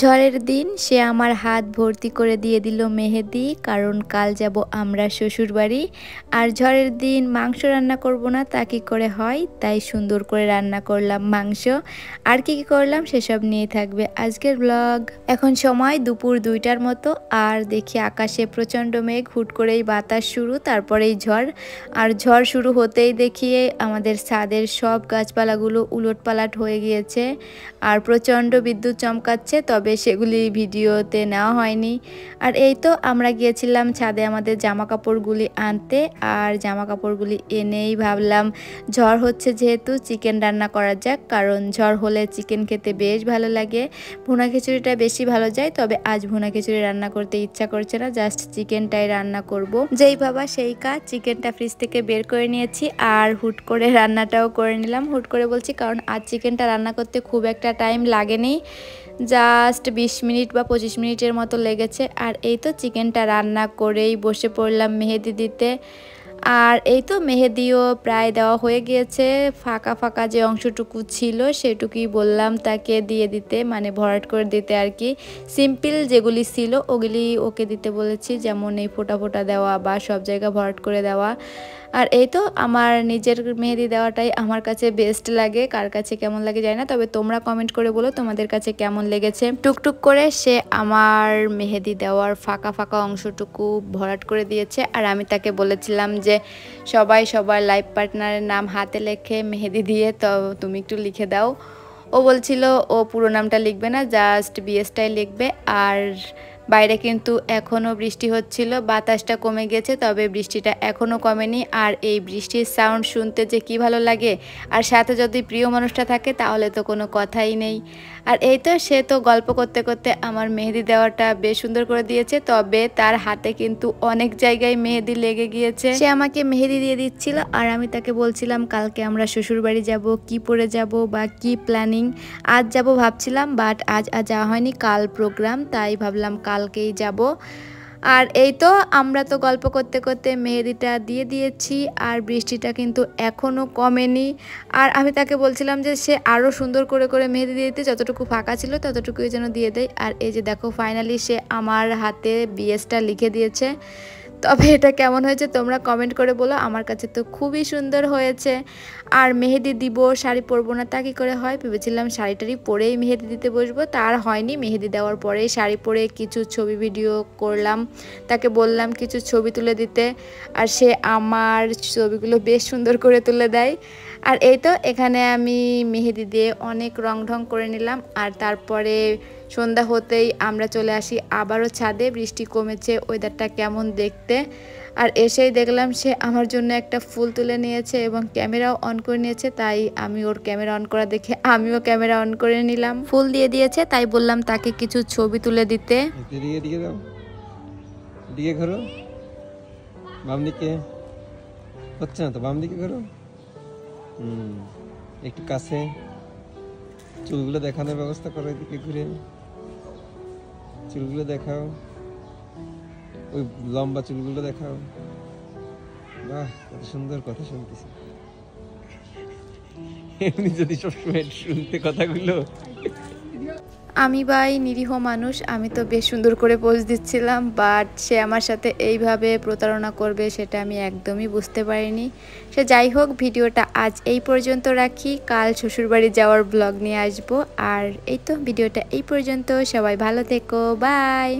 ঝড়ের দিন সে আমার হাত ভর্তি করে দিয়ে দিল মেহেদি, কারণ কাল যাব আমরা শ্বশুর বাড়ি। আর ঝড়ের দিন মাংস রান্না করব না তা কি করে হয়, তাই সুন্দর করে রান্না করলাম মাংস। আর কি কি করলাম সেসব নিয়ে থাকবে আজকের ব্লগ। এখন সময় দুপুর 2টার মতো, আর দেখি আকাশে প্রচণ্ড মেঘ, হুট করেই বাতাস শুরু, তারপরেই ঝড়। আর ঝড় শুরু হতেই দেখিয়ে আমাদের ছাদের সব গাছপালাগুলো উলটপালট হয়ে গিয়েছে, আর প্রচণ্ড বিদ্যুৎ চমকাচ্ছে, তবে সেগুলি ভিডিওতে নেওয়া হয়নি। আর এই তো আমরা গিয়েছিলাম ছাদে আমাদের জামা কাপড়গুলি আনতে, আর জামা কাপড়গুলি এনেই ভাবলাম ঝড় হচ্ছে যেহেতু চিকেন রান্না করা যাক, কারণ ঝড় হলে চিকেন খেতে বেশ ভালো লাগে। ভুনা খিচুড়িটা বেশি ভালো যায়, তবে আজ ভুনা খিচুড়ি রান্না করতে ইচ্ছা করছে না, জাস্ট চিকেনটাই রান্না করব। যেই ভাবা সেই কাজ, চিকেনটা ফ্রিজ থেকে বের করে নিয়েছি আর হুট করে রান্নাটাও করে নিলাম। হুট করে বলছি কারণ আজ চিকেনটা রান্না করতে খুব একটা টাইম লাগেনি, জাস্ট 20 মিনিট বা 25 মিনিটের মতো লেগেছে। আর এই তো চিকেনটা রান্না করেই বসে পড়লাম মেহেদি দিতে। আর এই তো মেহেদিও প্রায় দেওয়া হয়ে গিয়েছে, ফাঁকা ফাঁকা যে অংশটুকু ছিল সেটুকুই বললাম তাকে দিয়ে দিতে, মানে ভরাট করে দিতে আর কি। সিম্পল যেগুলি ছিল ওগুলি ওকে দিতে বলেছি, যেমন এই ফোঁটা ফোঁটা দেওয়া বা সব জায়গা ভরাট করে দেওয়া। আর এই তো আমার নিজের মেহেদি দেওয়াটাই আমার কাছে বেস্ট লাগে, কার কাছে কেমন লাগে জানি না, তবে তোমরা কমেন্ট করে বলো তোমাদের কাছে কেমন লেগেছে। টুকটুক করে সে আমার মেহেদি দেওয়ার ফাঁকা ফাঁকা অংশটুকু ভরাট করে দিয়েছে, আর আমি তাকে বলেছিলাম যে সবাই সবার লাইফ পার্টনারের নাম হাতে লেখে মেহেদি দিয়ে, তো তুমি একটু লিখে দাও। ও বলছিল ও পুরো নামটা লিখবে না, জাস্ট বিএসটাই লিখবে। আর বাইরে কিন্তু এখনও বৃষ্টি হচ্ছিল, বাতাসটা কমে গেছে, তবে বৃষ্টিটা এখনও কমেনি। আর এই বৃষ্টির সাউন্ড শুনতে যে কি ভালো লাগে, আর সাথে যদি প্রিয় মানুষটা থাকে তাহলে তো কোনো কথাই নেই। আর এই তো সে তো গল্প করতে করতে আমার মেহেদি দেওয়াটা বেশ সুন্দর করে দিয়েছে, তবে তার হাতে কিন্তু অনেক জায়গায় মেহেদি লেগে গিয়েছে। সে আমাকে মেহেদি দিয়ে দিচ্ছিল, আর আমি তাকে বলছিলাম কালকে আমরা শ্বশুর বাড়ি যাব, কি পরে যাব বা কি প্ল্যানিং। আজ যাব ভাবছিলাম, বাট আজ যাওয়া হয়নি, কাল প্রোগ্রাম, তাই ভাবলাম কালকেই যাব। আর এই তো আমরা তো গল্প করতে করতে মেহেদিটা দিয়ে দিয়েছি, আর বৃষ্টিটা কিন্তু এখনও কমেনি। আর আমি তাকে বলছিলাম যে সে আরও সুন্দর করে করে মেহেদি দিয়ে দিতে, যতটুকু ফাঁকা ছিল ততটুকুই যেন দিয়ে দেয়। আর এই যে দেখো ফাইনালি সে আমার হাতে বিএসটা লিখে দিয়েছে। তবে এটা কেমন হয়েছে তোমরা কমেন্ট করে বলো, আমার কাছে তো খুবই সুন্দর হয়েছে। আর মেহেদি দিব, শাড়ি পরবো না তা কী করে হয়, ভেবেছিলাম শাড়িটারি পরেই মেহেদি দিতে বসবো, তার হয়নি। মেহেদি দেওয়ার পরেই শাড়ি পরে কিছু ছবি ভিডিও করলাম, তাকে বললাম কিছু ছবি তুলে দিতে, আর সে আমার ছবিগুলো বেশ সুন্দর করে তুলে দেয়। আর এই তো এখানে আমি মেহেদি দিয়ে অনেক রং ঢং করে নিলাম। আর তারপরে সন্ধ্যা হতেই আমরা চলে আসি আবারও ছাদে, বৃষ্টি কমেছে, ওয়েদারটা কেমন দেখতে। আর এসেই দেখলাম সে আমার জন্য একটা ফুল তুলে নিয়েছে এবং ক্যামেরাও অন করে নিয়েছে, তাই আমি ওর ক্যামেরা অন করা দেখে আমিও ক্যামেরা অন করে নিলাম। ফুল দিয়ে দিয়েছে, তাই বললাম তাকে কিছু ছবি তুলে দিতে। দিকে ঘোরো, বাম দিকে হচ্ছে না তো, বাম দিকে ঘোরো। একটু কাছে চুলগুলো দেখানোর ব্যবস্থা করো, এদিকে ঘুরে চুলগুলো দেখাও, ওই লম্বা চুলগুলো দেখাও। বাহ, কত সুন্দর কথা শুনতেছি। এমনি যদি সবসময় শুনতে কথাগুলো। আমি ভাই নিরীহ মানুষ, আমি তো বেশ সুন্দর করে পোজ দিচ্ছিলাম, বাট সে আমার সাথে এইভাবে প্রতারণা করবে সেটা আমি একদমই বুঝতে পারিনি। সে যাই হোক, ভিডিওটা আজ এই পর্যন্ত রাখি, কাল শ্বশুরবাড়ি যাওয়ার ব্লগ নিয়ে আসবো। আর এই তো ভিডিওটা এই পর্যন্ত, সবাই ভালো থেকো, বাই।